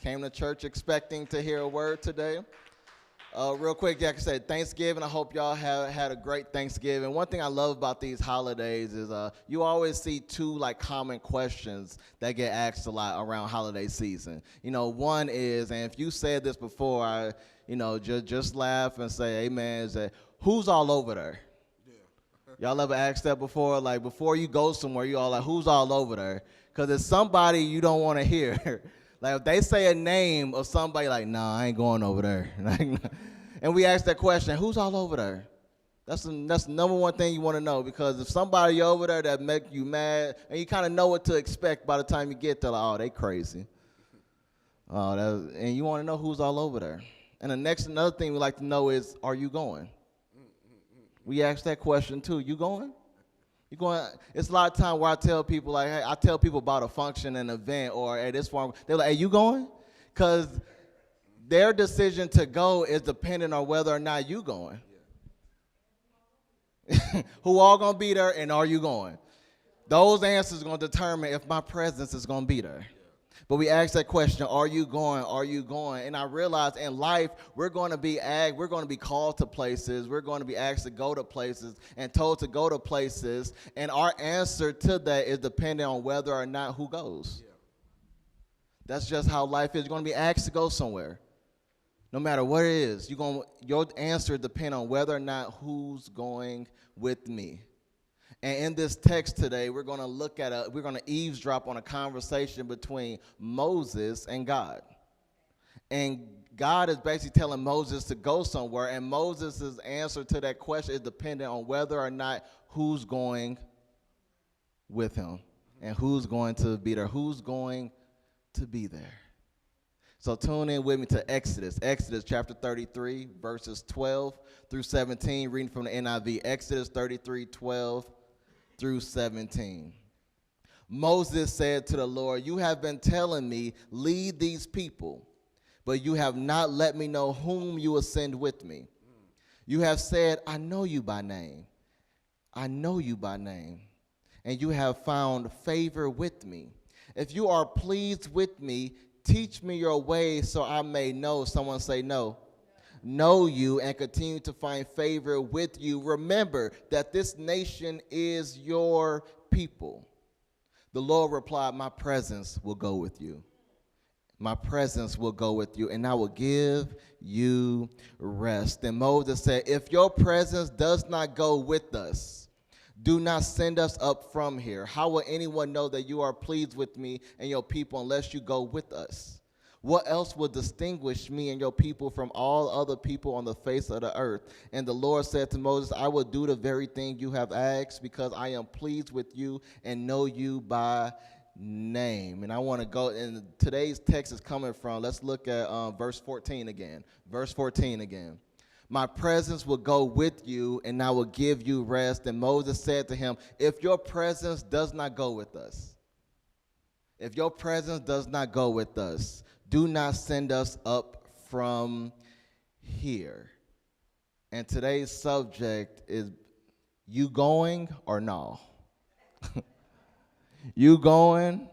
came to church expecting to hear a word today. Real quick, like I said, Thanksgiving. I hope y'all have had a great Thanksgiving. One thing I love about these holidays is you always see two common questions that get asked a lot around holiday season. One is, and if you said this before, just laugh and say, "Amen." Is that who's all over there? Y'all ever asked that before? Like before you go somewhere, you all like, who's all over there? Because it's somebody you don't want to hear. Like if they say a name of somebody, like, nah, I ain't going over there. And we ask that question, who's all over there? That's the number one thing you want to know, because if somebody over there that make you mad, and you kind of know what to expect by the time you get there, like, oh, they crazy. And you want to know who's all over there. And another thing we like to know is, are you going? We ask that question too. You going? You going? It's a lot of time where I tell people, like, hey, I tell people about a function, an event, or at this farm, they're like, hey, you going? Because their decision to go is dependent on whether or not you going. Who all going to be there, and are you going? Those answers are going to determine if my presence is going to be there. But we ask that question, are you going? Are you going? And I realize in life, we're going to be called to places. We're going to be asked to go to places and told to go to places. And our answer to that is dependent on whether or not who goes. Yeah. That's just how life is. You're going to be asked to go somewhere. No matter what it is, your answer depends on whether or not who's going with me. And in this text today, we're going to eavesdrop on a conversation between Moses and God. And God is basically telling Moses to go somewhere, and Moses' answer to that question is dependent on whether or not who's going with him and who's going to be there. Who's going to be there? So tune in with me to Exodus chapter 33, verses 12 through 17, reading from the NIV. Exodus 33, 12 through 17. Moses said to the Lord, you have been telling me, lead these people, but you have not let me know whom you will send with me. You have said, I know you by name. I know you by name, and you have found favor with me. If you are pleased with me, teach me your ways so I may know. Someone say no. Know you and continue to find favor with you. Remember that this nation is your people. The Lord replied, my presence will go with you. My presence will go with you, and I will give you rest. And Moses said, if your presence does not go with us, do not send us up from here. How will anyone know that you are pleased with me and your people unless you go with us? What else will distinguish me and your people from all other people on the face of the earth? And the Lord said to Moses, I will do the very thing you have asked, because I am pleased with you and know you by name. And I want to go, and today's text is coming from, let's look at verse 14 again. Verse 14 again. My presence will go with you, and I will give you rest. And Moses said to him, if your presence does not go with us, if your presence does not go with us, do not send us up from here. And today's subject is, you going or no? You going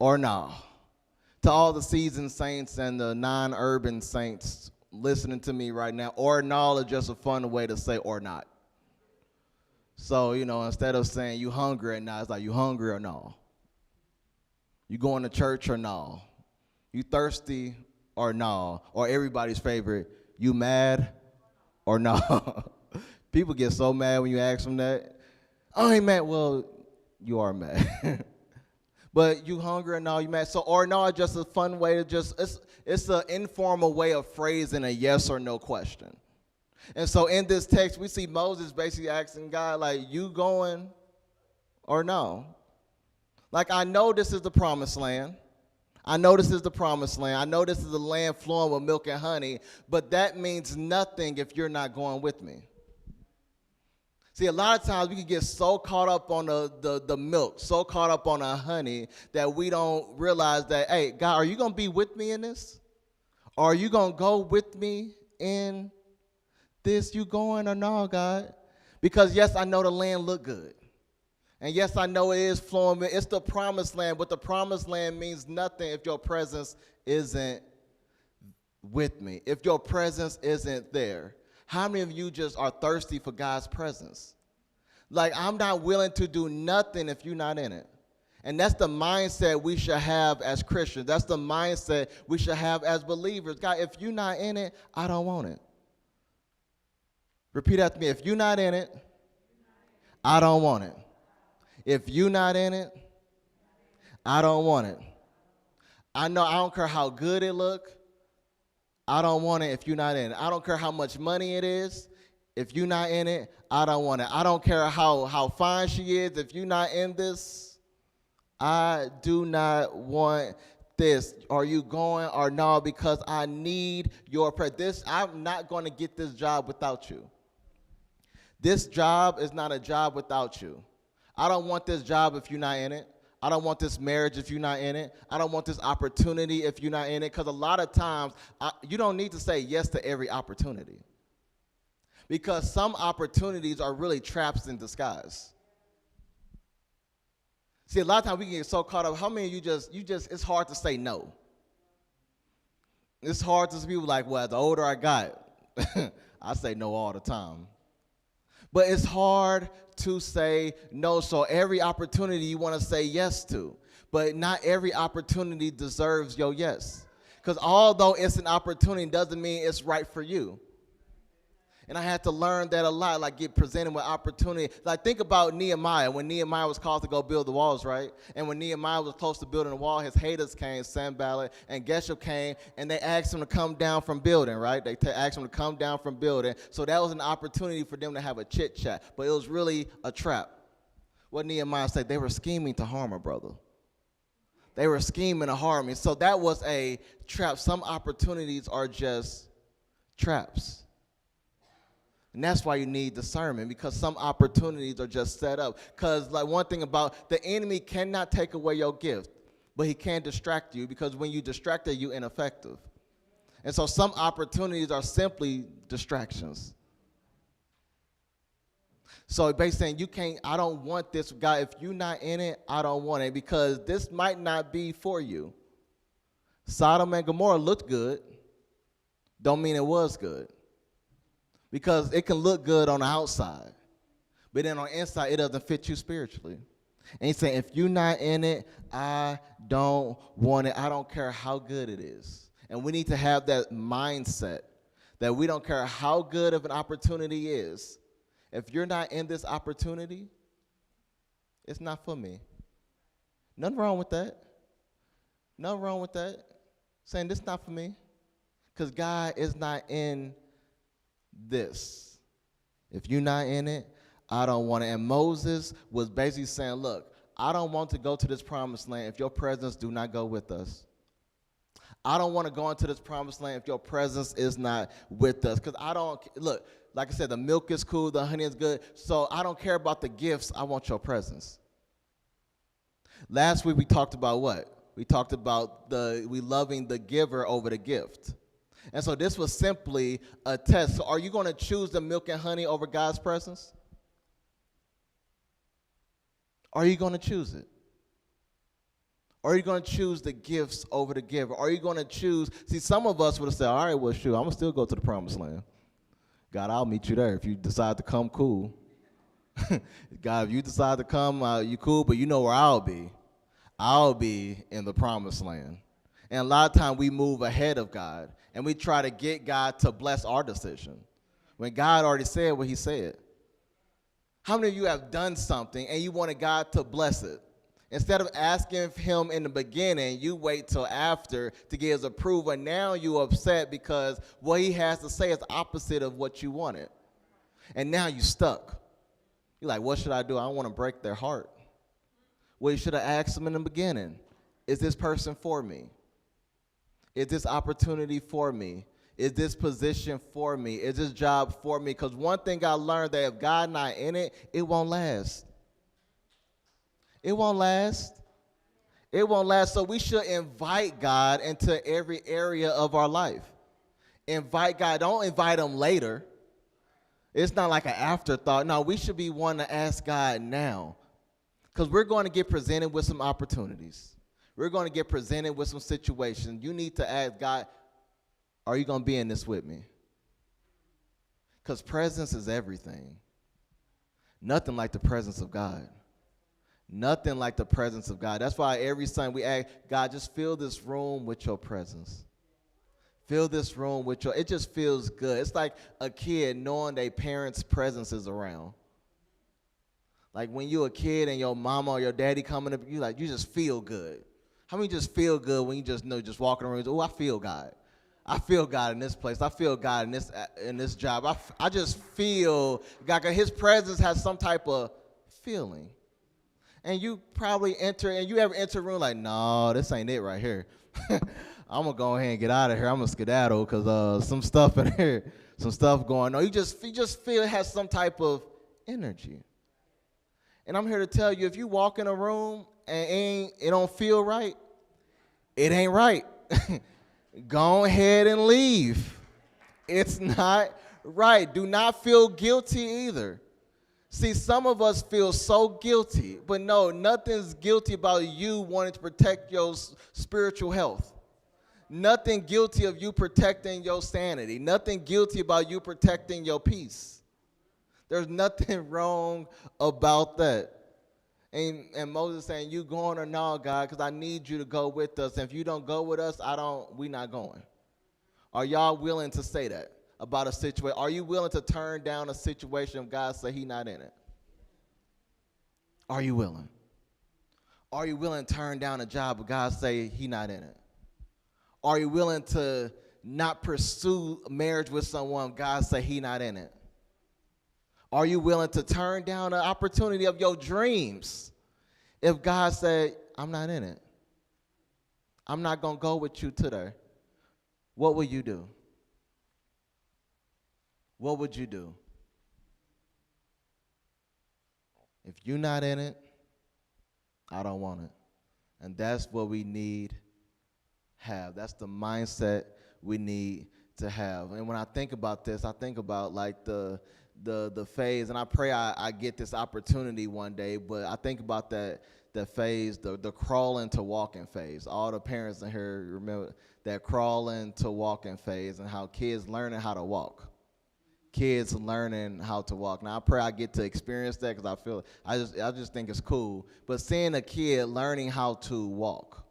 or no? To all the seasoned saints and the non-urban saints listening to me right now, or no is just a fun way to say or not. So, instead of saying you hungry or not, it's like you hungry or no? You going to church or no? You thirsty or no? Or everybody's favorite, you mad or no? People get so mad when you ask them that. I ain't mad. Well, you are mad. But you hungry or no? You mad? So or no is just a fun way to it's an informal way of phrasing a yes or no question. And so in this text, we see Moses basically asking God, like, you going or no? Like, I know this is the promised land. I know this is the promised land. I know this is a land flowing with milk and honey, but that means nothing if you're not going with me. See, a lot of times we can get so caught up on the milk, so caught up on the honey, that we don't realize that, hey, God, are you going to be with me in this? Or are you going to go with me in this? You going or no, God? Because, yes, I know the land look good. And yes, I know it is flowing. It's the promised land, but the promised land means nothing if your presence isn't with me, if your presence isn't there. How many of you just are thirsty for God's presence? Like, I'm not willing to do nothing if you're not in it. And that's the mindset we should have as Christians. That's the mindset we should have as believers. God, if you're not in it, I don't want it. Repeat after me. If you're not in it, I don't want it. If you're not in it, I don't want it. I know I don't care how good it look. I don't want it if you're not in it. I don't care how much money it is. If you're not in it, I don't want it. I don't care how fine she is. If you're not in this, I do not want this. Are you going or no? Because I need your presence. I'm not going to get this job without you. This job is not a job without you. I don't want this job if you're not in it. I don't want this marriage if you're not in it. I don't want this opportunity if you're not in it. Because a lot of times, you don't need to say yes to every opportunity. Because some opportunities are really traps in disguise. See, a lot of times we get so caught up. How many of you just, it's hard to say no. It's hard to see people like, well, the older I got, I say no all the time. But it's hard to say no, so every opportunity you want to say yes to. But not every opportunity deserves your yes. Because although it's an opportunity, doesn't mean it's right for you. And I had to learn that a lot, like get presented with opportunity. Like think about Nehemiah, when Nehemiah was called to go build the walls, right? And when Nehemiah was close to building the wall, his haters came, Sanballat and Geshem came, and they asked him to come down from building, right? They asked him to come down from building. So that was an opportunity for them to have a chit chat, but it was really a trap. What Nehemiah said, they were scheming to harm a brother. They were scheming to harm me. So that was a trap. Some opportunities are just traps. And that's why you need discernment, because some opportunities are just set up. Because like one thing about the enemy cannot take away your gift, but he can distract you, because when you distracted, you're ineffective. And so some opportunities are simply distractions. So basically saying, you can't, I don't want this guy. If you're not in it, I don't want it, because this might not be for you. Sodom and Gomorrah looked good. Don't mean it was good. Because it can look good on the outside, but then on the inside, it doesn't fit you spiritually. And he's saying, if you're not in it, I don't want it. I don't care how good it is. And we need to have that mindset that we don't care how good of an opportunity is. If you're not in this opportunity, it's not for me. Nothing wrong with that. Nothing wrong with that. Saying this is not for me. Because God is not in this. If you're not in it, I don't want it. And Moses was basically saying, look, I don't want to go to this promised land if your presence do not go with us. I don't want to go into this promised land if your presence is not with us. Because I don't, look, like I said, the milk is cool, the honey is good. So I don't care about the gifts. I want your presence. Last week we talked about what? We talked about we loving the giver over the gift. And so this was simply a test. So are you going to choose the milk and honey over God's presence? Are you going to choose it? Or are you going to choose the gifts over the giver? Are you going to choose? See, some of us would have said, all right, well, shoot, I'm going to still go to the promised land. God, I'll meet you there. If you decide to come, cool. God, if you decide to come, you cool, but you know where I'll be. I'll be in the promised land. And a lot of times we move ahead of God, and we try to get God to bless our decision when God already said what he said. How many of you have done something and you wanted God to bless it? Instead of asking him in the beginning, you wait till after to get his approval. And now you're upset because what he has to say is opposite of what you wanted. And now you're stuck. You're like, what should I do? I don't want to break their heart. Well, you should have asked them in the beginning, is this person for me? Is this opportunity for me? Is this position for me? Is this job for me? Because one thing I learned, that if God not in it, it won't last. It won't last. It won't last. So we should invite God into every area of our life. Invite God. Don't invite him later. It's not like an afterthought. No, we should be one to ask God now. Because we're going to get presented with some opportunities. We're going to get presented with some situations. You need to ask God, are you going to be in this with me? Because presence is everything. Nothing like the presence of God. Nothing like the presence of God. That's why every Sunday we ask, God, just fill this room with your presence. Fill this room with your, it just feels good. It's like a kid knowing their parents' presence is around. Like when you're a kid and your mama or your daddy coming up, you just feel good. How many just feel good when you just know, just walking around, oh, I feel God. I feel God in this place. I feel God in this job. I just feel God. His presence has some type of feeling. And you probably enter, and you ever enter a room like, no, this ain't it right here. I'm going to go ahead and get out of here. I'm going to skedaddle because some stuff in here, some stuff going on. You just feel it has some type of energy. And I'm here to tell you, if you walk in a room and it don't feel right, it ain't right. Go ahead and leave. It's not right. Do not feel guilty either. See, some of us feel so guilty, but no, nothing's guilty about you wanting to protect your spiritual health. Nothing guilty of you protecting your sanity. Nothing guilty about you protecting your peace. There's nothing wrong about that. And Moses saying, you going or no, God, because I need you to go with us. And if you don't go with us, we not going. Are y'all willing to say that about a situation? Are you willing to turn down a situation if God say he not in it? Are you willing? Are you willing to turn down a job if God say he not in it? Are you willing to not pursue marriage with someone if God say he not in it? Are you willing to turn down an opportunity of your dreams if God said, I'm not in it? I'm not going to go with you today. What will you do? What would you do? If you're not in it, I don't want it. And that's what we need have. That's the mindset we need to have. And when I think about this, I think about like the phase, and I pray I get this opportunity one day, but I think about that phase, the crawling to walking phase. All the parents in here remember that crawling to walking phase and how kids learning how to walk. Kids learning how to walk. Now I pray I get to experience that because I just think it's cool. But seeing a kid learning how to walk.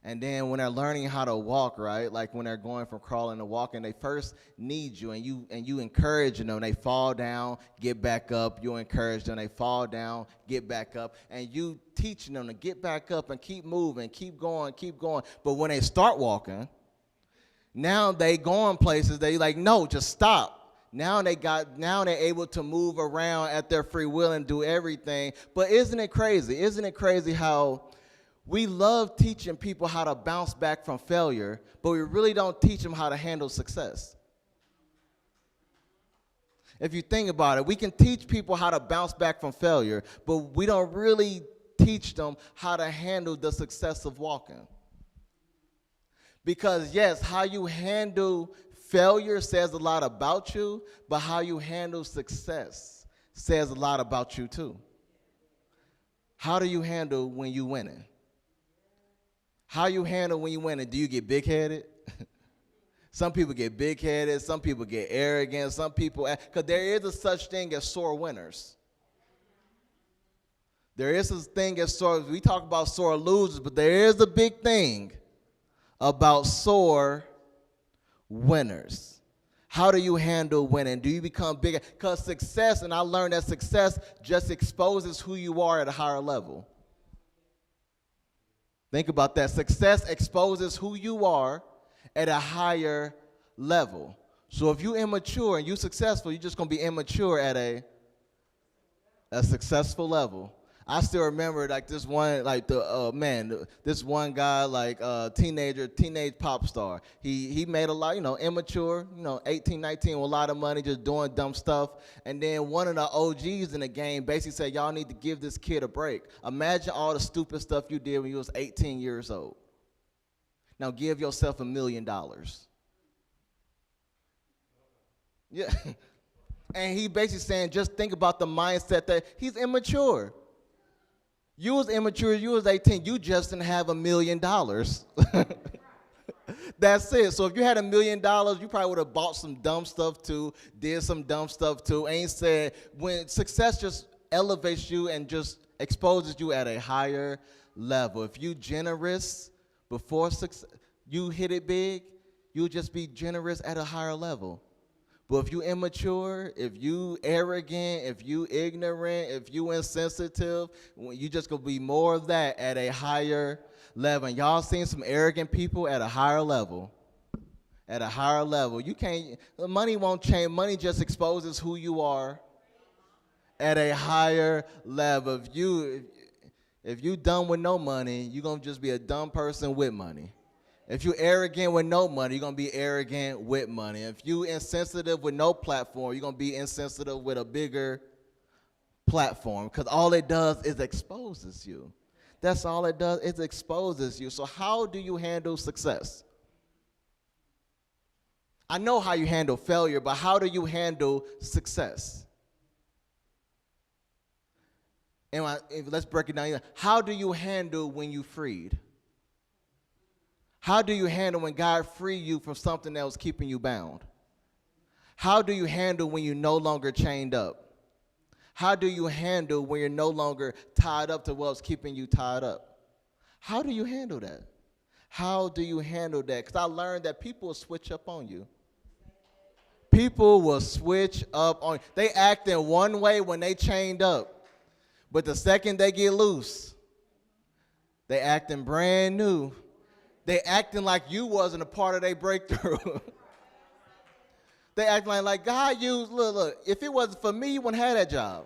And then when they're learning how to walk, right, like when they're going from crawling to walking, they first need you, and you encourage them. They fall down, get back up. You encourage them. They fall down, get back up. And you teaching them to get back up and keep moving, keep going, keep going. But when they start walking, now they going places. They like, no, just stop. Now they're able to move around at their free will and do everything. But isn't it crazy? Isn't it crazy how we love teaching people how to bounce back from failure, but we really don't teach them how to handle success? If you think about it, we can teach people how to bounce back from failure, but we don't really teach them how to handle the success of walking. Because yes, how you handle failure says a lot about you, but how you handle success says a lot about you too. How do you handle when you winning? How you handle when you win it? Do you get big-headed? Some people get big-headed. Some people get arrogant. Some people, because there is a such thing as sore winners. There is a thing as sore, we talk about sore losers, but there is a big thing about sore winners. How do you handle winning? Do you become bigger? Because success, and I learned that success just exposes who you are at a higher level. Think about that. Success exposes who you are at a higher level. So if you're immature and you're successful, you're just going to be immature at a successful level. I still remember like this one, like this one guy, like teenage pop star. He made a lot, immature, 18, 19 with a lot of money, just doing dumb stuff. And then one of the OGs in the game basically said, y'all need to give this kid a break. Imagine all the stupid stuff you did when you was 18 years old. Now give yourself $1 million. Yeah. And he basically saying, just think about the mindset that he's immature. You was immature, you was 18, you just didn't have $1 million. That's it. So if you had $1 million, you probably would have bought some dumb stuff too, did some dumb stuff too. Ain't said when success just elevates you and just exposes you at a higher level. If you generous before success, you hit it big, you'll just be generous at a higher level. But if you immature, if you arrogant, if you ignorant, if you insensitive, you just gonna be more of that at a higher level. And y'all seen some arrogant people at a higher level. At a higher level. You can't, money won't change. Money just exposes who you are at a higher level. If you dumb with no money, you're gonna just be a dumb person with money. If you're arrogant with no money, you're going to be arrogant with money. If you're insensitive with no platform, you're going to be insensitive with a bigger platform, because all it does is exposes you. That's all it does, it exposes you. So how do you handle success? I know how you handle failure, but how do you handle success? And let's break it down. How do you handle when you freed? How do you handle when God freed you from something that was keeping you bound? How do you handle when you're no longer chained up? How do you handle when you're no longer tied up to what's keeping you tied up? How do you handle that? How do you handle that? Because I learned that people will switch up on you. People will switch up on you. They act in one way when they chained up, but the second they get loose, they acting brand new. They acting like you wasn't a part of their breakthrough. They acting like God used, look, if it wasn't for me, you wouldn't have that job.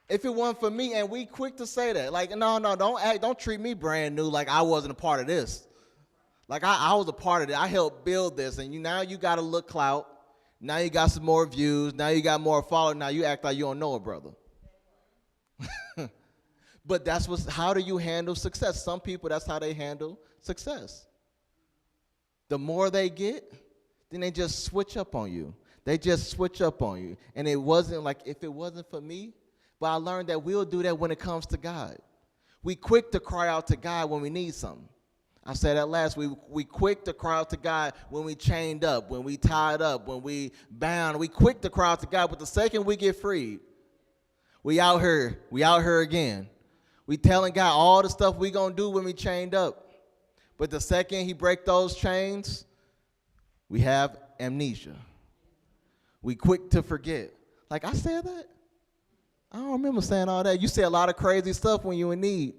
If it wasn't for me, and we quick to say that. Like, no, don't treat me brand new like I wasn't a part of this. Like I was a part of it. I helped build this, and now you got a little clout. Now you got some more views. Now you got more followers. Now you act like you don't know it, brother. But how do you handle success? Some people, that's how they handle success. The more they get, then they just switch up on you. They just switch up on you. And it wasn't like, if it wasn't for me, but I learned that we'll do that when it comes to God. We quick to cry out to God when we need something. I said that last week. We quick to cry out to God when we chained up, when we tied up, when we bound. We quick to cry out to God, but the second we get freed, we out here again. We telling God all the stuff we gonna do when we chained up. But the second he break those chains, we have amnesia. We quick to forget. Like, I said that? I don't remember saying all that. You say a lot of crazy stuff when you in need.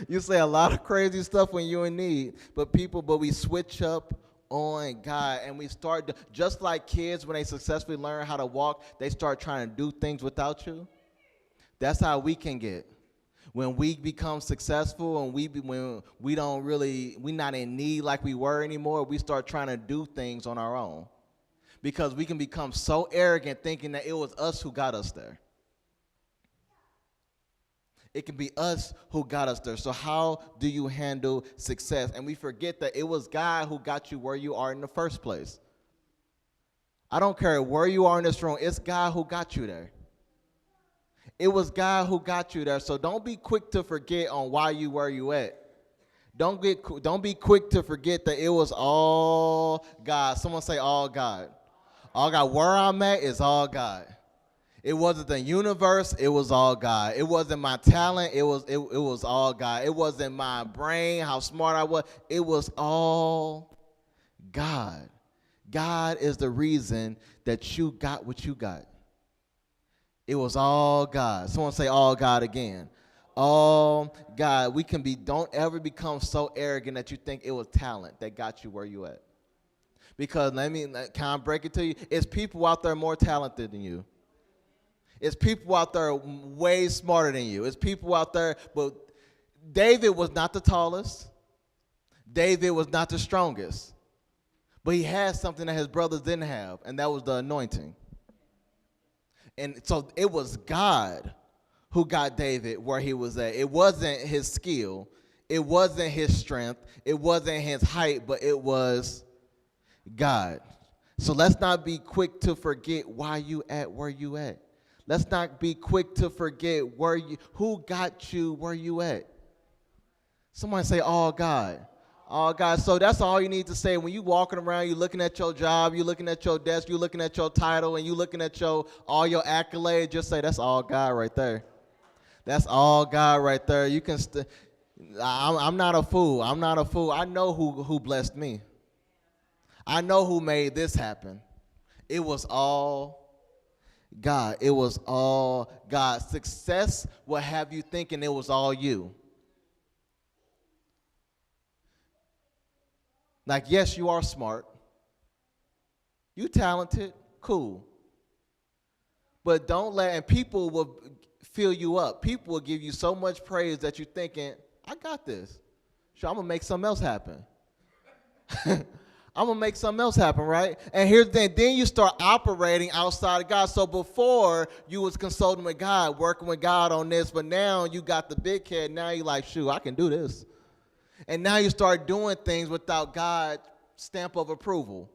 You say a lot of crazy stuff when you're in need. But we switch up on God, and we start, just like kids when they successfully learn how to walk, they start trying to do things without you. That's how we can get. When we become successful and when we're not in need like we were anymore, we start trying to do things on our own. Because we can become so arrogant thinking that it was us who got us there. It can be us who got us there. So how do you handle success? And we forget that it was God who got you where you are in the first place. I don't care where you are in this room. It's God who got you there. It was God who got you there. So don't be quick to forget on why you where you at. Don't be quick to forget that it was all God. Someone say all God. All God. Where I'm at is all God. It wasn't the universe, it was all God. It wasn't my talent, it was all God. It wasn't my brain, how smart I was. It was all God. God is the reason that you got what you got. It was all God. Someone say all God again. All God. Don't ever become so arrogant that you think it was talent that got you where you at. Because can I break it to you? It's people out there more talented than you. It's people out there way smarter than you. It's people out there, but David was not the tallest. David was not the strongest. But he had something that his brothers didn't have, and that was the anointing. And so it was God who got David where he was at. It wasn't his skill. It wasn't his strength. It wasn't his height, but it was God. So let's not be quick to forget why you at where you at. Let's not be quick to forget who got you where you at. Somebody say, all God. All God. So that's all you need to say. When you walking around, you looking at your job, you looking at your desk, you looking at your title, and you looking at all your accolades, just say, that's all God right there. That's all God right there. You can I'm not a fool. I'm not a fool. I know who blessed me. I know who made this happen. It was all God. It was all God. Success will have you thinking it was all you. Like, yes, you are smart. You talented. Cool. But don't and people will fill you up. People will give you so much praise that you're thinking, I got this. Sure, I'm going to make something else happen. I'm going to make something else happen, right? And here's the thing. Then you start operating outside of God. So before, you was consulting with God, working with God on this, but now you got the big head. Now you're like, shoot, I can do this. And now you start doing things without God's stamp of approval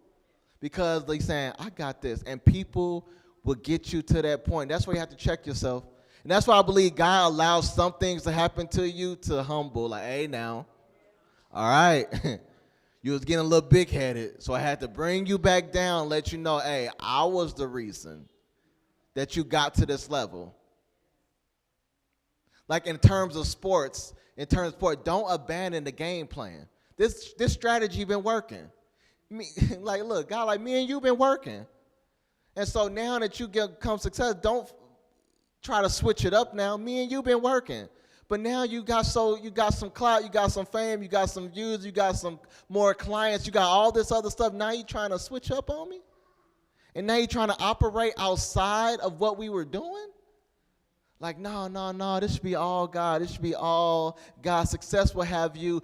because they're saying, I got this. And people will get you to that point. That's where you have to check yourself. And that's why I believe God allows some things to happen to you to humble. Like, hey, now, all right. You was getting a little big-headed, so I had to bring you back down, let you know, hey, I was the reason that you got to this level. Like in terms of sports, don't abandon the game plan. This strategy been working. Like, look, God, like me and you been working. And so now that you become success, don't try to switch it up now. Me and you been working. But now you got some clout, you got some fame, you got some views, you got some more clients, you got all this other stuff. Now you trying to switch up on me? And now you trying to operate outside of what we were doing? Like, no, this should be all God. This should be all God. Success will have you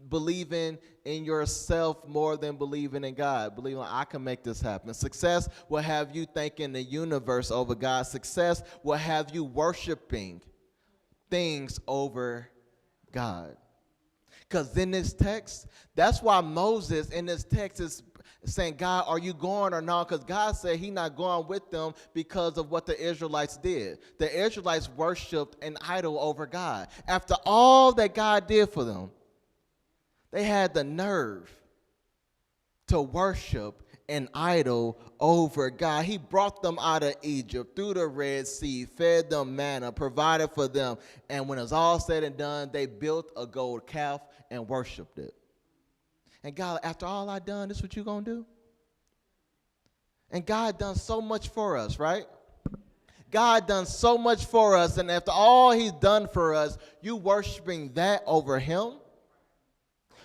believing in yourself more than believing in God. Believing I can make this happen. Success will have you thanking the universe over God. Success will have you worshiping things over God. Because in this text, that's why Moses in this text is saying, God, are you going or not? Because God said he's not going with them because of what the Israelites did. The Israelites worshiped an idol over God. After all that God did for them, they had the nerve to worship an idol over God. He brought them out of Egypt through the Red Sea, fed them manna, provided for them. And when it's all said and done, they built a gold calf and worshiped it. And God, after all I done, this is what you gonna do? And God done so much for us, right? God done so much for us, and after all he's done for us, you worshiping that over him?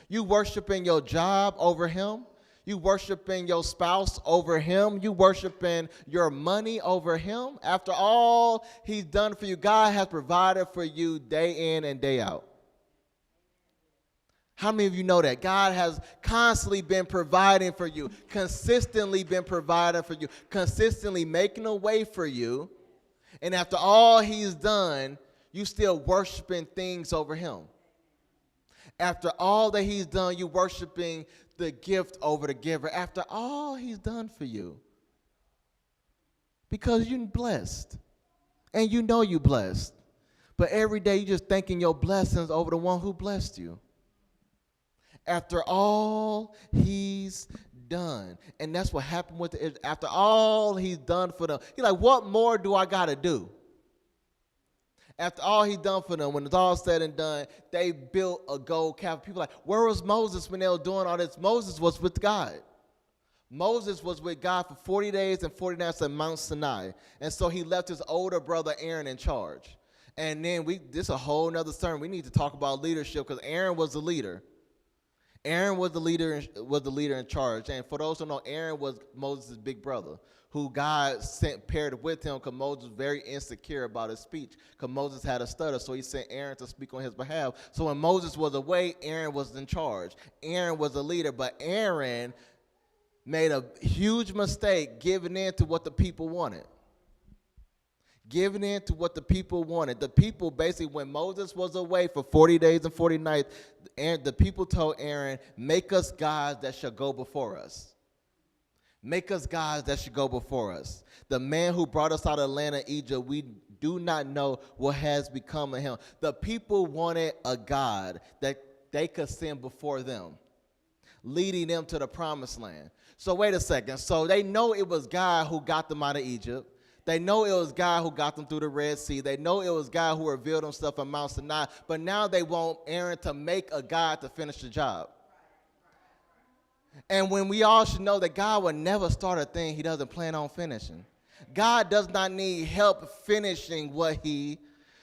You worshiping your job over him? You worshiping your spouse over him? You worshiping your money over him? After all he's done for you, God has provided for you day in and day out. How many of you know that? God has constantly been providing for you, consistently been providing for you, consistently making a way for you. And after all he's done, you still worshiping things over him. After all that he's done, you worshiping the gift over the giver. After all he's done for you. Because you're blessed. And you know you're blessed. But every day you're just thanking your blessings over the one who blessed you. After all he's done. And that's what happened with after all he's done for them. He's like, what more do I got to do? After all he done for them, when it's all said and done, they built a gold calf. People are like, where was Moses when they were doing all this? Moses was with God. Moses was with God for 40 days and 40 nights at Mount Sinai. And so he left his older brother Aaron in charge. And then this is a whole nother sermon. We need to talk about leadership because Aaron was the leader. Aaron was the leader in charge. And for those who know, Aaron was Moses' big brother, who God paired with him because Moses was very insecure about his speech because Moses had a stutter, so he sent Aaron to speak on his behalf. So when Moses was away, Aaron was in charge. Aaron was the leader, but Aaron made a huge mistake giving in to what the people wanted. Giving in to what the people wanted. The people basically, when Moses was away for 40 days and 40 nights, the people told Aaron, make us gods that shall go before us. Make us gods that should go before us. The man who brought us out of the land of Egypt, we do not know what has become of him. The people wanted a God that they could send before them, leading them to the promised land. So wait a second. So they know it was God who got them out of Egypt. They know it was God who got them through the Red Sea. They know it was God who revealed himself on Mount Sinai. But now they want Aaron to make a God to finish the job. And when we all should know that God would never start a thing he doesn't plan on finishing. God does not need help finishing what he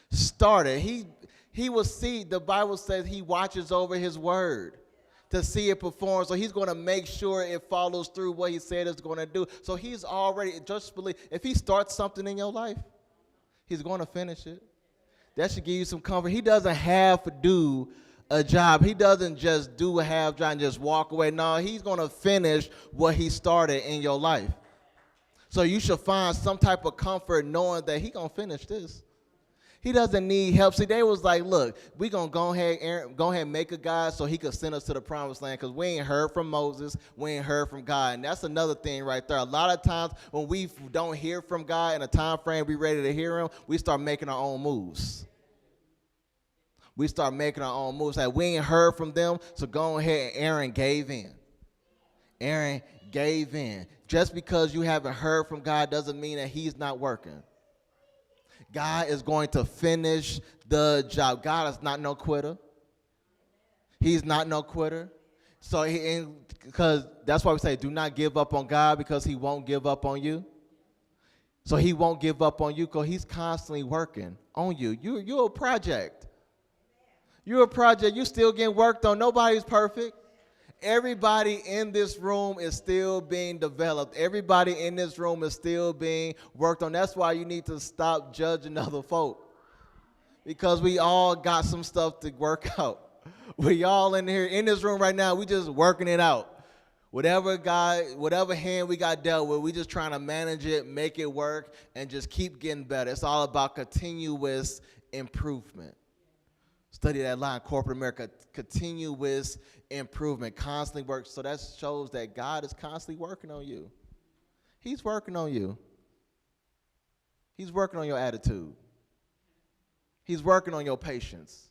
started. He will see, the Bible says he watches over his word to see it perform. So he's going to make sure it follows through what he said it's going to do. So he's already, just believe, if he starts something in your life, he's going to finish it. That should give you some comfort. He doesn't have to do a job. He doesn't just do a half job and just walk away. No, he's going to finish what he started in your life. So you should find some type of comfort knowing that he's going to finish this. He doesn't need help. See, they was like, look, we're going to go ahead and make a God so he could send us to the promised land, because we ain't heard from Moses. We ain't heard from God. And that's another thing right there. A lot of times when we don't hear from God in a time frame we ready to hear him, we start making our own moves. We start making our own moves. Like, we ain't heard from them, so go ahead, and Aaron gave in. Aaron gave in. Just because you haven't heard from God doesn't mean that he's not working. God is going to finish the job. God is not no quitter. He's not no quitter. So because that's why we say do not give up on God, because he won't give up on you. So he won't give up on you because he's constantly working on you. You're a project. You're a project. You're still getting worked on. Nobody's perfect. Everybody in this room is still being developed. Everybody in this room is still being worked on. That's why you need to stop judging other folk, because we all got some stuff to work out. We all in here, in this room right now, we just working it out. Whatever hand we got dealt with, we just trying to manage it, make it work, and just keep getting better. It's all about continuous improvement. Study that line, corporate America, continuous improvement, constantly work. So that shows that God is constantly working on you. He's working on you. He's working on your attitude. He's working on your patience.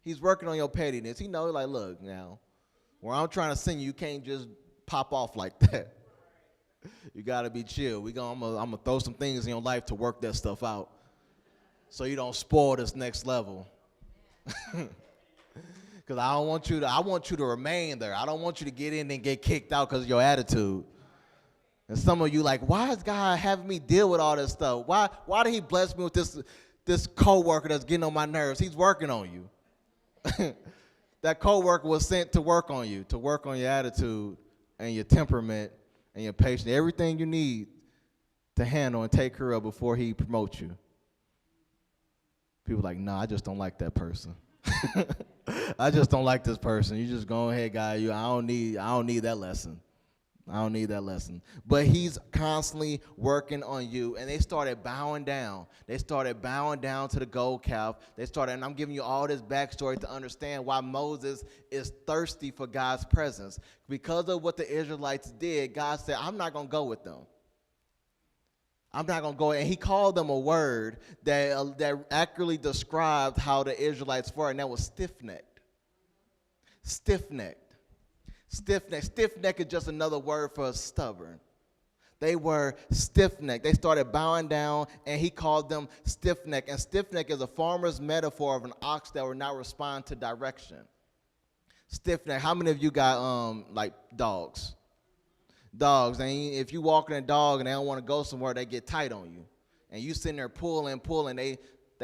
He's working on your pettiness. He knows, like, look, now, where I'm trying to send you, you can't just pop off like that. You got to be chill. I'm going to throw some things in your life to work that stuff out so you don't spoil this next level. Because I want you to remain there. I don't want you to get in and get kicked out because of your attitude. And some of you like, why is God having me deal with all this stuff? Why did he bless me with this coworker that's getting on my nerves? He's working on you. That coworker was sent to work on you, to work on your attitude and your temperament and your patience, everything you need to handle and take care of before he promotes you. People are like, no, I just don't like that person. I just don't like this person. You just go ahead, guy. I don't need that lesson. I don't need that lesson. But he's constantly working on you. And they started bowing down. They started bowing down to the gold calf. And I'm giving you all this backstory to understand why Moses is thirsty for God's presence. Because of what the Israelites did, God said, I'm not going to go with them. I'm not going to go. And he called them a word that accurately described how the Israelites were, and that was stiff-necked. Stiff-necked. Stiff-necked. Stiff-necked is just another word for stubborn. They were stiff-necked. They started bowing down, and he called them stiff-necked. And stiff-necked is a farmer's metaphor of an ox that will not respond to direction. Stiff-necked. How many of you got like dogs? Dogs, and if you walking a dog and they don't want to go somewhere, they get tight on you, and you sitting there pulling, they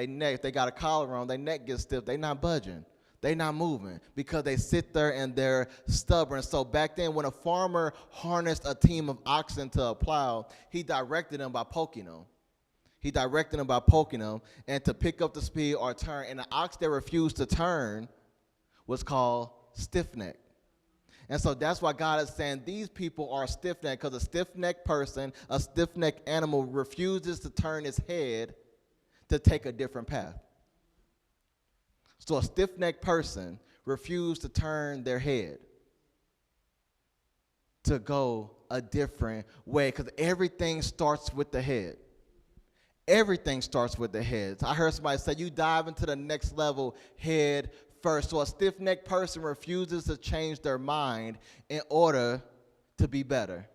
neck, they got a collar on, their neck gets stiff, they not budging, they not moving, because they sit there and they're stubborn. So back then, when a farmer harnessed a team of oxen to a plow, he directed them by poking them. He directed them by poking them, and to pick up the speed or turn, and the ox that refused to turn was called stiff-necked. And so that's why God is saying these people are stiff-necked, because a stiff-necked person, a stiff-necked animal, refuses to turn its head to take a different path. So a stiff-necked person refused to turn their head to go a different way, because everything starts with the head. Everything starts with the head. I heard somebody say you dive into the next level head first. So a stiff-necked person refuses to change their mind in order to be better.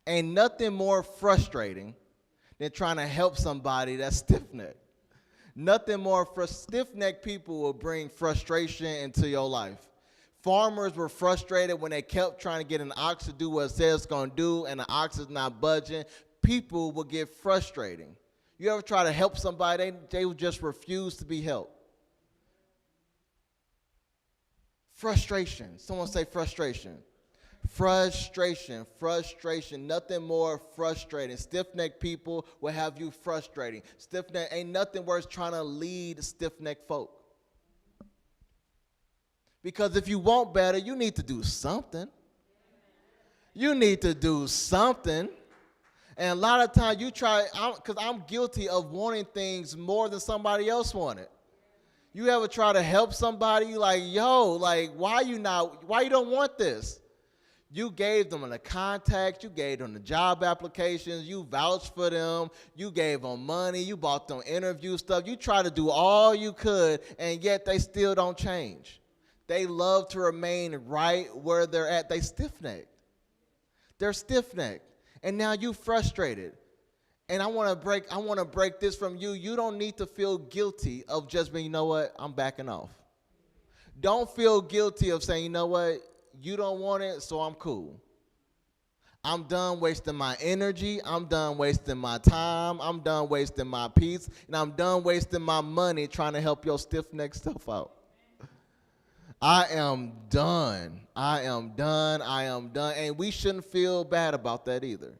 Ain't nothing more frustrating than trying to help somebody that's stiff-necked. Nothing more stiff-necked people will bring frustration into your life. Farmers were frustrated when they kept trying to get an ox to do what it says it's going to do, and the ox is not budging. People will get frustrating. You ever try to help somebody, they will just refuse to be helped. Frustration. Someone say frustration. Frustration, frustration, nothing more frustrating. Stiff-necked people will have you frustrating. Stiff-neck, ain't nothing worse trying to lead stiff-necked folk. Because if you want better, you need to do something. You need to do something. And a lot of times you try, because I'm guilty of wanting things more than somebody else wanted. You ever try to help somebody, you like, yo, like, why you don't want this? You gave them the contact, you gave them the job applications, you vouched for them, you gave them money, you bought them interview stuff. You try to do all you could, and yet they still don't change. They love to remain right where they're at. They stiff-necked. They're stiff-necked. And now you frustrated. And I want to break this from you. You don't need to feel guilty of just being, you know what, I'm backing off. Don't feel guilty of saying, you know what, you don't want it, so I'm cool. I'm done wasting my energy. I'm done wasting my time. I'm done wasting my peace. And I'm done wasting my money trying to help your stiff-necked stuff out. I am done. I am done. I am done. And we shouldn't feel bad about that either.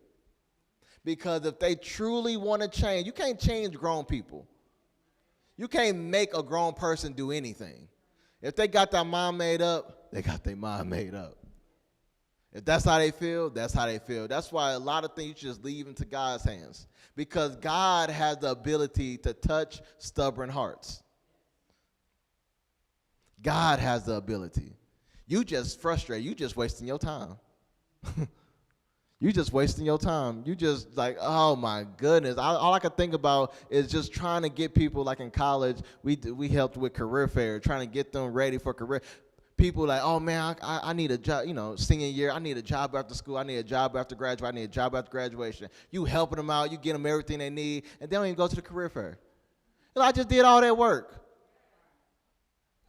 Because if they truly want to change, you can't change grown people. You can't make a grown person do anything. If they got their mind made up, they got their mind made up. If that's how they feel, that's how they feel. That's why a lot of things you just leave into God's hands. Because God has the ability to touch stubborn hearts. God has the ability. You just frustrated. You just wasting your time. You just wasting your time. You just like, oh my goodness. All I can think about is just trying to get people, like in college, we helped with career fair, trying to get them ready for career. People like, oh man, I need a job, senior year, I need a job after school, I need a job after graduation, I need a job after graduation. You helping them out, you get them everything they need, and they don't even go to the career fair. I just did all that work.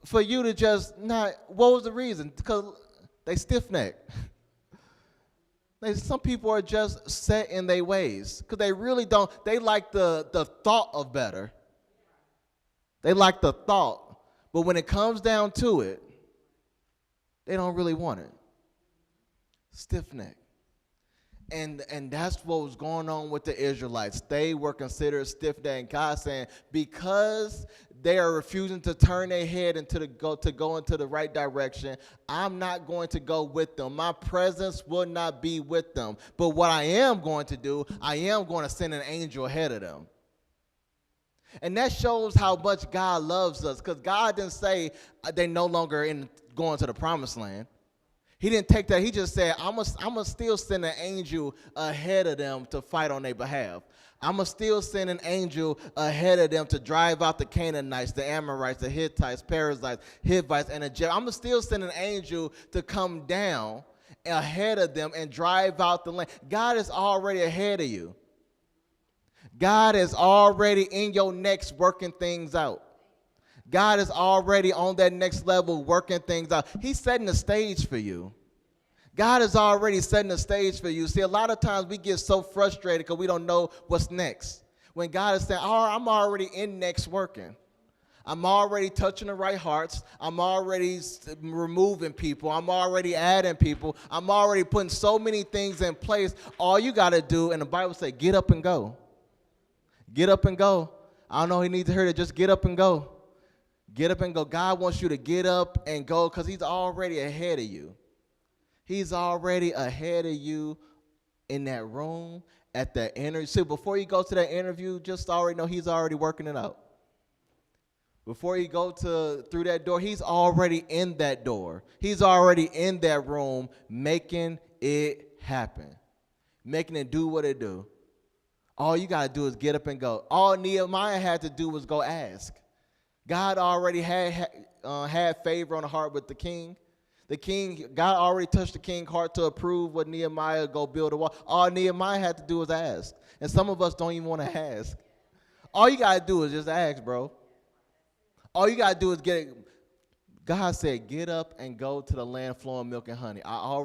For you to just not, what was the reason? Because they stiff-necked. Some people are just set in their ways because they really don't, they like the thought of better. They like the thought. But when it comes down to it, they don't really want it. Stiff-necked. And that's what was going on with the Israelites. They were considered stiff-necked. And God saying, because they are refusing to turn their head to go into the right direction, I'm not going to go with them. My presence will not be with them. But what I am going to do, I am going to send an angel ahead of them. And that shows how much God loves us, because God didn't say they no longer going to the promised land. He didn't take that. He just said, I'm gonna still send an angel ahead of them to fight on their behalf. I'm going to still send an angel ahead of them to drive out the Canaanites, the Amorites, the Hittites, Perizzites, Hivites, and the Jebusites. I'm going to still send an angel to come down ahead of them and drive out the land. God is already ahead of you. God is already in your next working things out. God is already on that next level working things out. He's setting the stage for you. God is already setting the stage for you. See, a lot of times we get so frustrated because we don't know what's next. When God is saying, oh, I'm already in next working. I'm already touching the right hearts. I'm already removing people. I'm already adding people. I'm already putting so many things in place. All you got to do, and the Bible says, get up and go. Get up and go. I don't know he needs to hear it. Just get up and go. Get up and go. God wants you to get up and go because he's already ahead of you. He's already ahead of you in that room, at that interview. See, before you go to that interview, just already know he's already working it out. Before you go through that door, he's already in that door. He's already in that room making it happen, making it do what it do. All you got to do is get up and go. All Nehemiah had to do was go ask. God already had favor on the heart with the king. God already touched the king's heart to approve what Nehemiah go build a wall. All Nehemiah had to do was ask. And some of us don't even want to ask. All you got to do is just ask, bro. All you got to do is get it. God said, get up and go to the land flowing milk and honey. I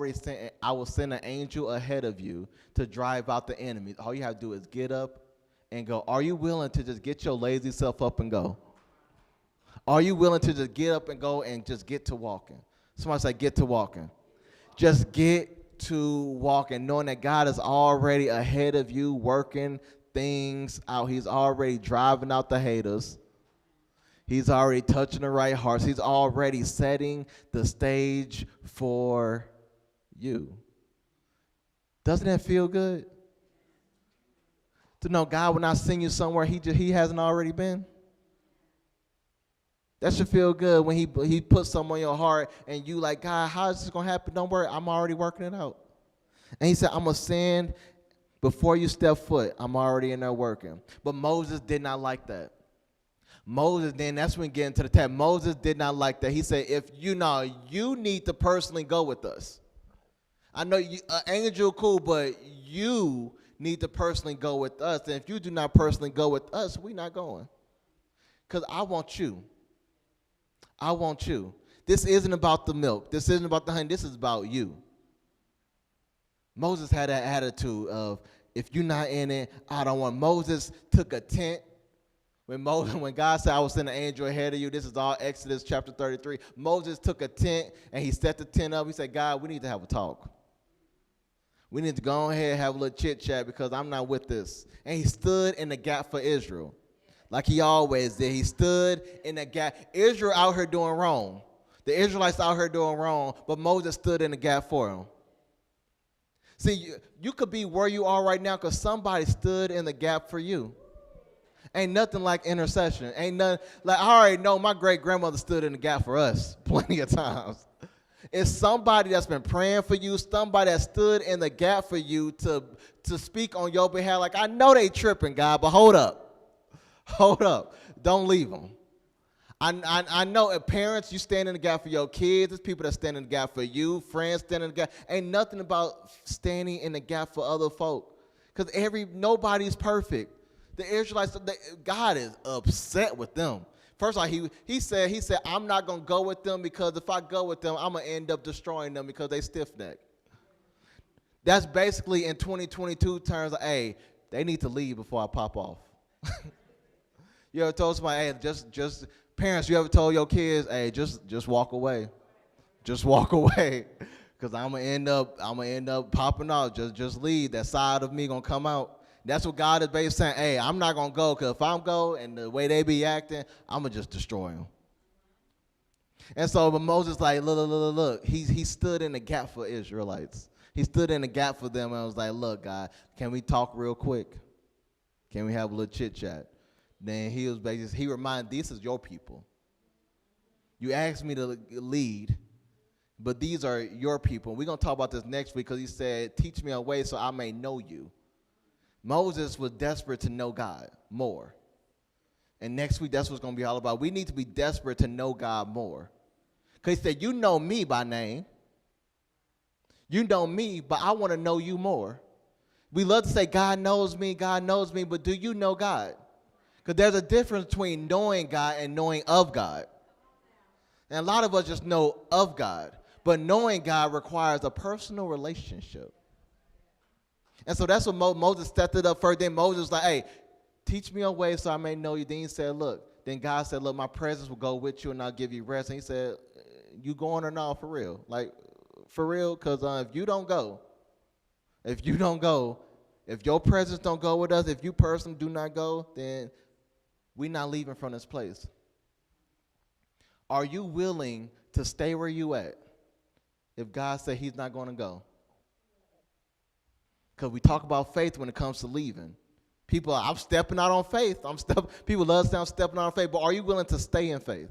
will send an angel ahead of you to drive out the enemies. All you have to do is get up and go. Are you willing to just get your lazy self up and go? Are you willing to just get up and go and just get to walking? Somebody say, get to walking. Just get to walking, knowing that God is already ahead of you, working things out. He's already driving out the haters. He's already touching the right hearts. He's already setting the stage for you. Doesn't that feel good? To know God will not send you somewhere he hasn't already been. That should feel good when he puts something on your heart and you like, God, how is this going to happen? Don't worry, I'm already working it out. And he said, I'm going to send before you step foot. I'm already in there working. But Moses did not like that. That's when we get into the text. Moses did not like that. He said, you need to personally go with us. I know you, angel, cool, but you need to personally go with us. And if you do not personally go with us, we're not going. Because I want you. I want you. This isn't about the milk. This isn't about the honey. This is about you. Moses had that attitude of, if you're not in it, I don't want. Moses took a tent. When God said, I will send an angel ahead of you, this is all Exodus chapter 33. Moses took a tent and he set the tent up. He said, God, we need to have a talk. We need to go ahead and have a little chit chat because I'm not with this. And he stood in the gap for Israel. Like he always did. He stood in the gap. Israel out here doing wrong. The Israelites out here doing wrong, but Moses stood in the gap for them. See, you could be where you are right now because somebody stood in the gap for you. Ain't nothing like intercession. Ain't nothing like, I already know my great-grandmother stood in the gap for us plenty of times. It's somebody that's been praying for you, somebody that stood in the gap for you to speak on your behalf. Like, I know they tripping, God, but hold up. Hold up. Don't leave them. I know parents, you stand in the gap for your kids. There's people that stand in the gap for you, friends stand in the gap. Ain't nothing about standing in the gap for other folk. Because nobody's perfect. The Israelites, God is upset with them. First of all, he said, I'm not going to go with them because if I go with them, I'm going to end up destroying them because they stiff-necked. That's basically in 2022 terms of, hey, they need to leave before I pop off. You ever told somebody, hey, just parents, you ever told your kids, hey, just walk away. Just walk away. Because I'm going to end up popping off. Just leave. That side of me going to come out. That's what God is basically saying, hey, I'm not going to go because if I'm go and the way they be acting, I'm going to just destroy them. And so but Moses like, look. He stood in the gap for Israelites. He stood in the gap for them and was like, look, God, can we talk real quick? Can we have a little chit-chat? Then he was basically, he reminded, this is your people. You asked me to lead, but these are your people. We're going to talk about this next week because he said, teach me a way so I may know you. Moses was desperate to know God more. And next week, that's what it's going to be all about. We need to be desperate to know God more. Because he said, you know me by name. You know me, but I want to know you more. We love to say, God knows me, but do you know God? Because there's a difference between knowing God and knowing of God. And a lot of us just know of God. But knowing God requires a personal relationship. And so that's what Moses stepped it up first. Then Moses was like, hey, teach me a way so I may know you. Then he said, look. Then God said, look, my presence will go with you and I'll give you rest. And he said, you going or not for real? Like, for real? Because if you don't go, if your presence don't go with us, if you personally do not go, then we're not leaving from this place. Are you willing to stay where you at if God said he's not going to go? Because we talk about faith when it comes to leaving. People, I'm stepping out on faith. People love to say I'm stepping out on faith, but are you willing to stay in faith?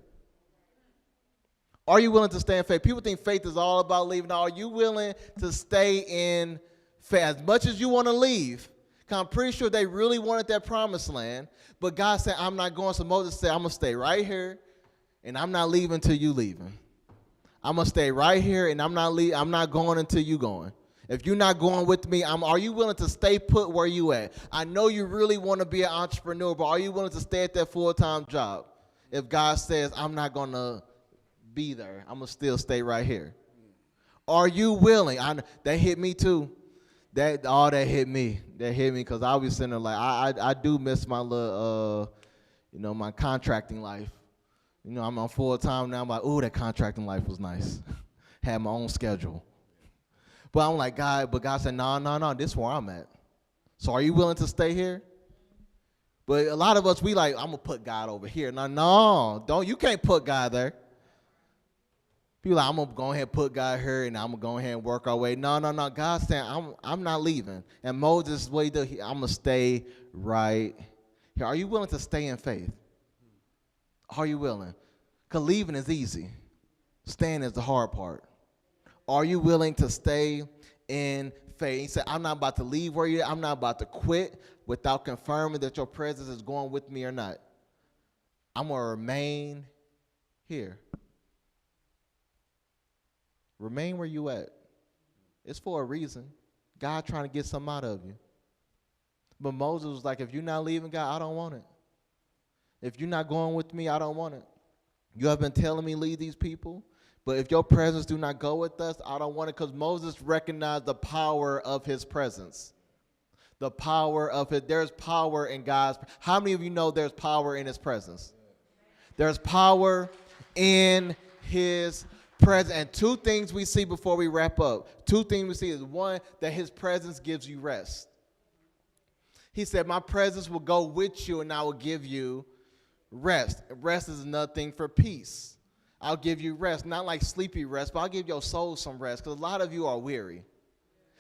Are you willing to stay in faith? People think faith is all about leaving. Are you willing to stay in For as much as you want to leave, 'cause I'm pretty sure they really wanted that promised land, but God said, I'm not going. So Moses said, I'm going to stay right here, and I'm not leaving until you leaving. I'm going to stay right here, and I'm not going until you going. If you're not going with me, are you willing to stay put where you at? I know you really want to be an entrepreneur, but are you willing to stay at that full-time job? If God says, I'm not going to be there, I'm going to still stay right here. Are you willing? That hit me too. That hit me. That hit me because I was sitting there like, I do miss my little, my contracting life. I'm on full-time now. I'm like, ooh, that contracting life was nice. Had my own schedule. But I'm like, God said, no, this is where I'm at. So are you willing to stay here? But a lot of us, we like, I'm going to put God over here. No, you can't put God there. People like, I'm going to go ahead and put God here, and I'm going to go ahead and work our way. No. God said, I'm not leaving. And Moses, what he did, I'm going to stay right here. Are you willing to stay in faith? Are you willing? Because leaving is easy. Staying is the hard part. Are you willing to stay in faith? He said, I'm not about to leave where you're at. I'm not about to quit without confirming that your presence is going with me or not. I'm going to remain here. Remain where you at. It's for a reason. God trying to get something out of you. But Moses was like, if you're not leaving, God, I don't want it. If you're not going with me, I don't want it. You have been telling me leave these people. But if your presence do not go with us, I don't want it, because Moses recognized the power of his presence. The power of it. There's power in God's. How many of you know there's power in his presence? There's power in his presence. And two things we see before we wrap up. Two things we see is, one, that his presence gives you rest. He said, my presence will go with you and I will give you rest. Rest is another thing for peace. I'll give you rest, not like sleepy rest, but I'll give your soul some rest, because a lot of you are weary.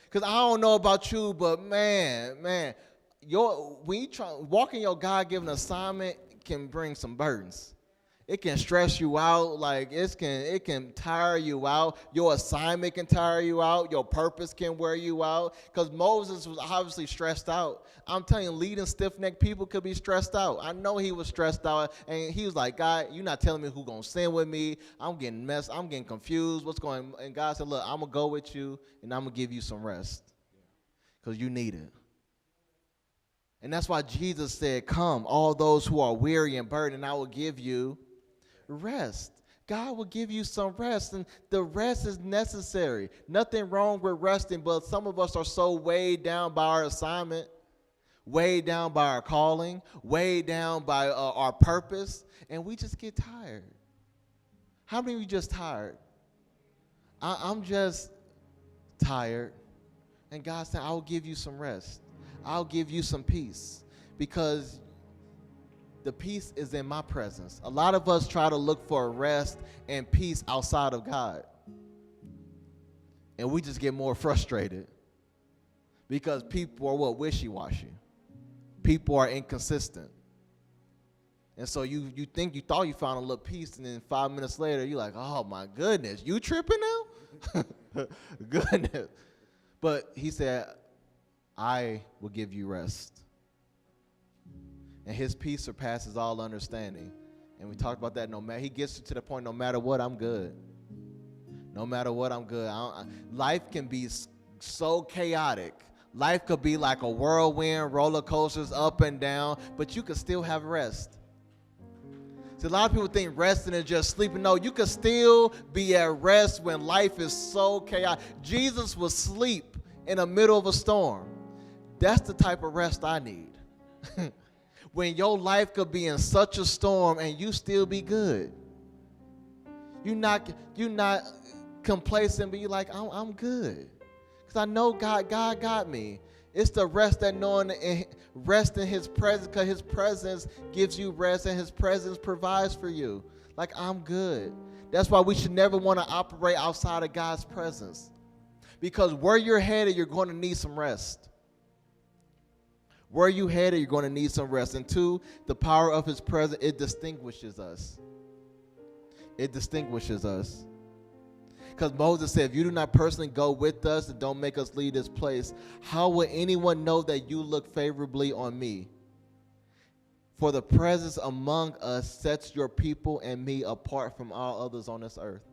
Because I don't know about you, but man, when you try walking your God-given assignment can bring some burdens. It can stress you out, like it can tire you out. Your assignment can tire you out. Your purpose can wear you out. Because Moses was obviously stressed out. I'm telling you, leading stiff-necked people could be stressed out. I know he was stressed out, and he was like, God, you're not telling me who's going to sin with me. I'm getting messed. I'm getting confused. What's going on? And God said, look, I'm going to go with you, and I'm going to give you some rest because you need it. And that's why Jesus said, come, all those who are weary and burdened, and I will give you rest. God will give you some rest, and the rest is necessary. Nothing wrong with resting, but some of us are so weighed down by our assignment, weighed down by our calling, weighed down by our purpose, and we just get tired. How many of you just tired? I'm just tired, and God said, I will give you some rest. I'll give you some peace, because the peace is in my presence. A lot of us try to look for rest and peace outside of God. And we just get more frustrated because people are wishy-washy. People are inconsistent. And so you thought you found a little peace, and then 5 minutes later, you're like, oh my goodness, you tripping now? Goodness. But he said, I will give you rest. And his peace surpasses all understanding. And we talked about that. He gets to the point, no matter what, I'm good. No matter what, I'm good. Life can be so chaotic. Life could be like a whirlwind, roller coasters up and down, but you could still have rest. See, a lot of people think resting is just sleeping. No, you could still be at rest when life is so chaotic. Jesus was asleep in the middle of a storm. That's the type of rest I need. When your life could be in such a storm and you still be good. You're not complacent, but you're like, I'm good. Because I know God got me. It's the rest that knowing rest in his presence, because his presence gives you rest and his presence provides for you. Like, I'm good. That's why we should never want to operate outside of God's presence. Because where you're headed, you're going to need some rest. Where you headed, you're going to need some rest. And two, the power of his presence, it distinguishes us. It distinguishes us. Because Moses said, if you do not personally go with us and don't make us leave this place, how will anyone know that you look favorably on me? For the presence among us sets your people and me apart from all others on this earth.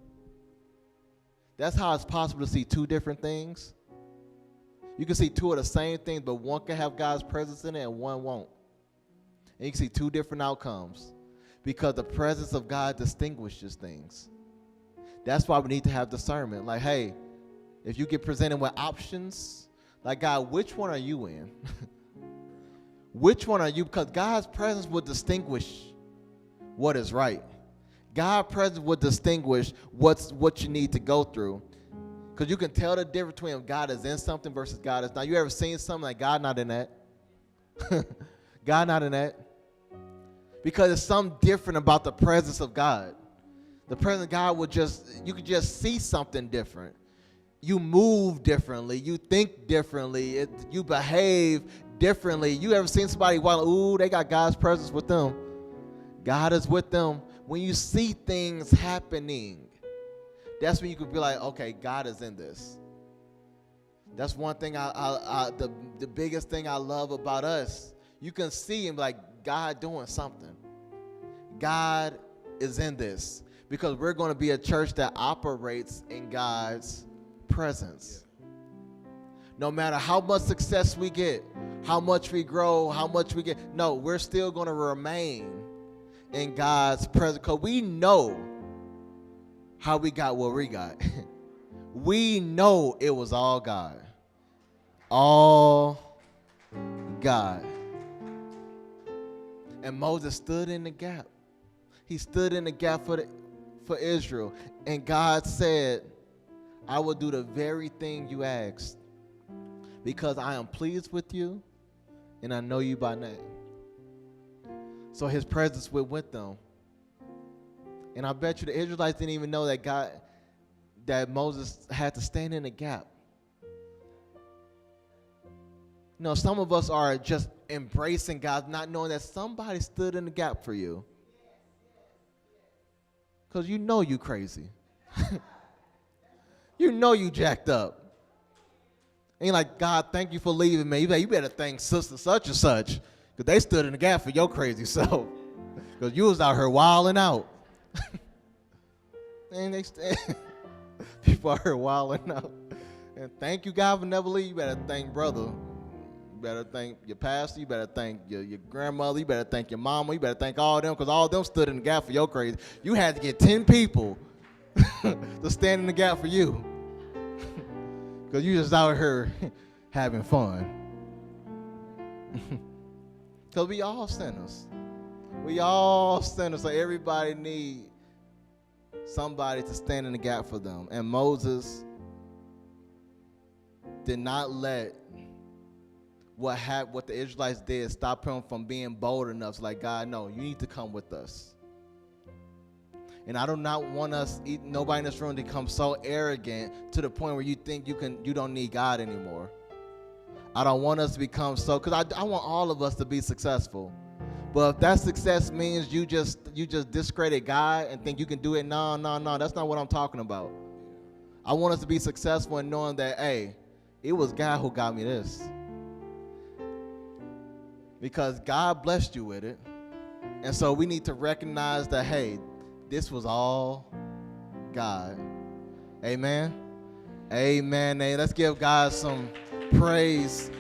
That's how it's possible to see two different things. You can see two of the same things, but one can have God's presence in it and one won't. And you can see two different outcomes because the presence of God distinguishes things. That's why we need to have discernment. Like, hey, if you get presented with options, like, God, which one are you in? Which one are you? Because God's presence will distinguish what is right. God's presence will distinguish what you need to go through. Because you can tell the difference between if God is in something versus God is not. You ever seen something like God not in that? God not in that? Because it's something different about the presence of God. The presence of God you could just see something different. You move differently. You think differently. You behave differently. You ever seen somebody they got God's presence with them. God is with them. When you see things happening, that's when you could be like, okay, God is in this. That's one thing the biggest thing I love about us. You can see him like God doing something. God is in this because we're going to be a church that operates in God's presence. No matter how much success we get, how much we grow, how much we get, no, we're still going to remain in God's presence because we know how we got what we got. We know it was all God. All God. And Moses stood in the gap. He stood in the gap for Israel. And God said, I will do the very thing you asked because I am pleased with you and I know you by name. So his presence went with them. And I bet you the Israelites didn't even know that Moses had to stand in the gap. You know, some of us are just embracing God, not knowing that somebody stood in the gap for you. Because you know you crazy. You know you jacked up. Ain't like, God, thank you for leaving me. You better thank sister such and such. Because they stood in the gap for your crazy self. Because you was out here wilding out. And people out here wilding out. And thank you, God, for never leaving. You better thank brother. You better thank your pastor. You better thank your grandmother. You better thank your mama. You better thank all of them because all of them stood in the gap for your crazy. You had to get 10 people to stand in the gap for you. Because you just out here having fun. Because we all sinners. We all sinners. So everybody need somebody to stand in the gap for them. And Moses did not let what the Israelites did stop him from being bold enough. Like, God, no, you need to come with us. And I do not want nobody in this room to become so arrogant to the point where you think you don't need God anymore. I don't want us to become so, because I want all of us to be successful. But if that success means you just discredit God and think you can do it, no, that's not what I'm talking about. I want us to be successful in knowing that, hey, it was God who got me this. Because God blessed you with it. And so we need to recognize that, hey, this was all God. Amen. Amen. Hey, let's give God some praise